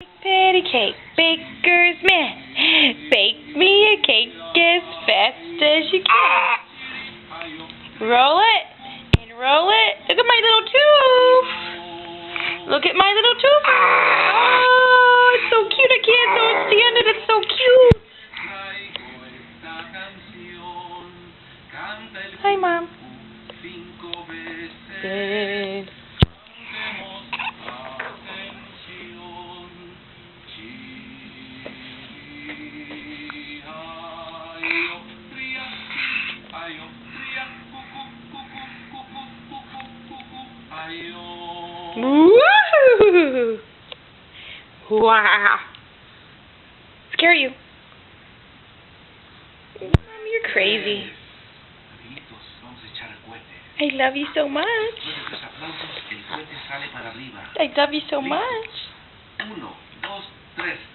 Patty cake, baker's man. Bake me a cake as fast as you can. Roll it and roll it. Look at my little tooth. Look at my little tooth. Oh, it's so cute. I can't stand it. It's so cute. Hi, Mom. Good. Woo! Wow. Scare you. Mom, you're crazy. I love you so much. I love you so much. 1, 2, 3.